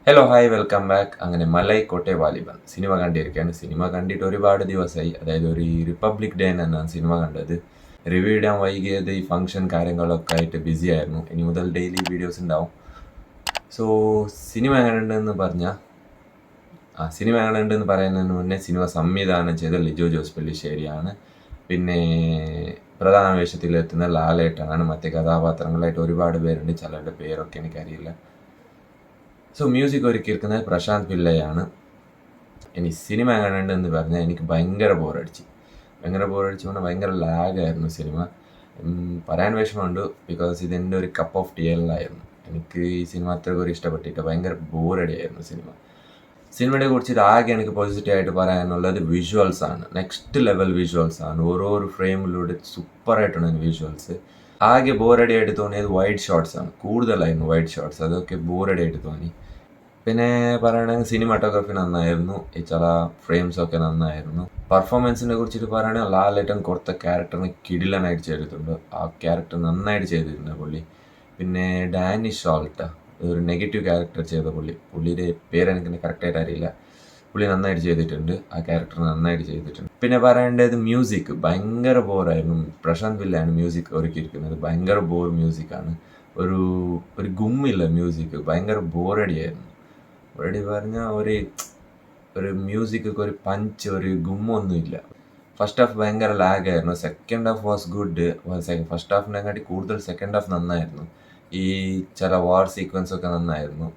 Hello hi welcome back. അങ്ങനെ Malaikottai Vaaliban cinema കണ്ടിരിക്കുകയാണ്. Cinema കണ്ടിട്ട് ഒരുപാട് ദിവസമായി. അതായത് ഒരു റിപ്പബ്ലിക് ഡേ എന്നാണ് സിനിമ കണ്ടത്. റിവ്യൂ ഇടാൻ വൈകിയത് ഈ ഫംഗ്ഷൻ കാര്യങ്ങളൊക്കെ ആയിട്ട് ബിസി ആയിരുന്നു. ഇനി മുതൽ ഡെയിലി വീഡിയോസ് ഉണ്ടാവും. സോ സിനിമ എങ്ങനെയുണ്ടെന്ന് പറഞ്ഞാൽ സിനിമ എങ്ങനെയുണ്ടെന്ന് പറയുന്നതിന് മുന്നേ സിനിമ സംവിധാനം ചെയ്ത ലിജോ ജോസ് പെല്ലിശ്ശേരിയാണ്. പിന്നെ പ്രധാന വേഷത്തിലെത്തുന്ന ലാലേട്ടനാണ്. മറ്റ് കഥാപാത്രങ്ങളായിട്ട് ഒരുപാട് പേരുണ്ട്. ചിലരുടെ പേരൊക്കെ എനിക്കറിയില്ല. സോ മ്യൂസിക് ഒരുക്കിയിരിക്കുന്നത് പ്രശാന്ത് പിള്ളയാണ്. ഇനി സിനിമ എങ്ങനെയുണ്ടെന്ന് പറഞ്ഞാൽ എനിക്ക് ഭയങ്കര ബോറടിച്ച് പറഞ്ഞാൽ ഭയങ്കര ലാഗായിരുന്നു സിനിമ. പറയാൻ വിഷമമുണ്ട്, ബിക്കോസ് ഇതെൻ്റെ ഒരു കപ്പ് ഓഫ് ടീ എല്ലായിരുന്നു. എനിക്ക് ഈ സിനിമ അത്രയ്ക്ക് ഒരു ഇഷ്ടപ്പെട്ടിട്ട് ഭയങ്കര ബോറടിയായിരുന്നു സിനിമ. സിനിമയെ കുറിച്ചിട്ട് ആകെ എനിക്ക് പോസിറ്റീവായിട്ട് പറയാനുള്ളത് വിഷ്വൽസാണ്. Next level വിഷ്വൽസാണ്. ഓരോ ഫ്രെയിമിലൂടെ സൂപ്പറായിട്ടാണ് വിഷ്വൽസ്. ആകെ ബോറടി ആയിട്ട് തോന്നിയത് വൈഡ് ഷോട്ട്സ് ആണ്. കൂടുതലായിരുന്നു വൈഡ് ഷോട്ട്സ്. അതൊക്കെ ബോറടി ആയിട്ട് തോന്നി. പിന്നെ പറയുകയാണെങ്കിൽ സിനിമാറ്റോഗ്രാഫി നന്നായിരുന്നു. ഈ ചില ഫ്രെയിംസൊക്കെ നന്നായിരുന്നു. പെർഫോമൻസിനെ കുറിച്ചിട്ട് പറയുകയാണെങ്കിൽ ലാലേട്ടൻ കൊടുത്ത ക്യാരക്ടറിന് കിടിലനായിട്ട് ചെയ്തിട്ടുണ്ട്. ആ ക്യാരക്ടർ നന്നായിട്ട് ചെയ്തിട്ടുണ്ട് പുള്ളി. പിന്നെ ഡാനിഷ് ഷോൾട്ട ഒരു നെഗറ്റീവ് ക്യാരക്ടർ ചെയ്ത പുള്ളിയുടെ പേരെനിക്ക് കറക്റ്റായിട്ട് അറിയില്ല. പുള്ളി നന്നായിട്ട് ചെയ്തിട്ടുണ്ട്. ആ ക്യാരക്ടർ നന്നായിട്ട് ചെയ്തിട്ടുണ്ട്. പിന്നെ പറയേണ്ടത് മ്യൂസിക് ഭയങ്കര ബോറായിരുന്നു. പ്രശാന്ത് പിള്ളയാണ് മ്യൂസിക് ഒരുക്കിയിരിക്കുന്നത്. ഭയങ്കര ബോർ മ്യൂസിക്കാണ്. ഒരു ഒരു ഗുമ്മില്ല മ്യൂസിക്. ഭയങ്കര ബോറടിയായിരുന്നു. ബോറടി പറഞ്ഞാൽ ഒരു മ്യൂസിക്കൊക്കെ ഒരു പഞ്ച്, ഒരു ഗുമ്മൊന്നുമില്ല. ഫസ്റ്റ് ഹാഫ് ഭയങ്കര ലാഗായിരുന്നു. Second half was good. First ഹാഫിനെക്കാട്ടി കൂടുതൽ സെക്കൻഡ് ഹാഫ് നന്നായിരുന്നു. ഈ ചില വാർ സീക്വൻസ് ഒക്കെ നന്നായിരുന്നു.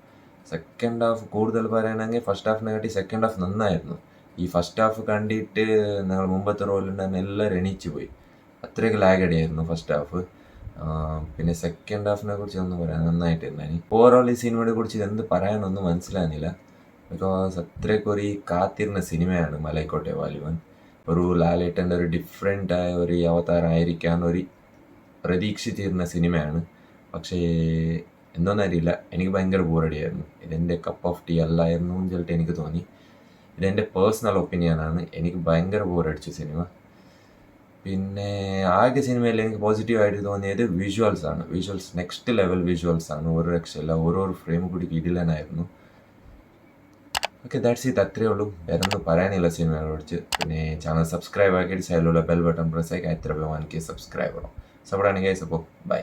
സെക്കൻഡ് ഹാഫ് കൂടുതൽ പറയുകയാണെങ്കിൽ ഫസ്റ്റ് ഹാഫിനെക്കാട്ടി സെക്കൻഡ് ഹാഫ് നന്നായിരുന്നു. ഈ ഫസ്റ്റ് ഹാഫ് കണ്ടിട്ട് ഞങ്ങൾ മുമ്പത്തെ റോളുണ്ടെന്ന് എല്ലാവരും എണീച്ച് പോയി. അത്രയ്ക്ക് ലാഗടിയായിരുന്നു ഫസ്റ്റ് ഹാഫ്. പിന്നെ സെക്കൻഡ് ഹാഫിനെ കുറിച്ച് ഒന്നും പറയാൻ നന്നായിട്ടുണ്ടായി. ഓവറോൾ ഈ സിനിമയെ കുറിച്ച് എന്ത് പറയാനൊന്നും മനസ്സിലാകുന്നില്ല. ബിക്കോസ് അത്രയ്ക്ക് ഒരു കാത്തിരുന്ന സിനിമയാണ് മലൈക്കോട്ടെ വാലിബൻ. ഒരു ലാലേട്ടൻ്റെ ഒരു ഡിഫറെൻ്റ് ആയ ഒരു അവതാരമായിരിക്കാൻ ഒരു പ്രതീക്ഷിച്ചിരുന്ന സിനിമയാണ്. പക്ഷേ എന്തോന്നറിയില്ല, എനിക്ക് ഭയങ്കര ബോറടിയായിരുന്നു. ഇതെൻ്റെ കപ്പ് ഓഫ് ടീ അല്ലായിരുന്നു എന്ന് ചിലട്ട് എനിക്ക് തോന്നി. ഇതെൻ്റെ പേഴ്സണൽ ഒപ്പീനിയനാണ്. എനിക്ക് ഭയങ്കര ബോറടിച്ചു സിനിമ. പിന്നെ ആകെ സിനിമയിൽ എനിക്ക് പോസിറ്റീവായിട്ട് തോന്നിയത് വിഷ്വൽസാണ്. വിഷ്വൽസ് നെക്സ്റ്റ് ലെവൽ വിഷ്വൽസാണ്. ഒരു രക്ഷയില്ല. ഓരോ ഫ്രെയിം കൂടി കിടിലനായിരുന്നു. Okay, that's it. അത്രയേ ഉള്ളൂ. വേറെ ഒന്നും പറയാനില്ല സിനിമയെ കുറിച്ച്. പിന്നെ ചാനൽ സബ്സ്ക്രൈബ് ആക്കിയിട്ട് സൈഡിലുള്ള ബെൽ ബട്ടൺ പ്രസ് ആക്കി എത്ര പേർക്ക് സബ്സ്ക്രൈബ് ചെയ്യണം. സപ്പോർട്ടാണ് ഗൈസ്. അപ്പോൾ ബൈ.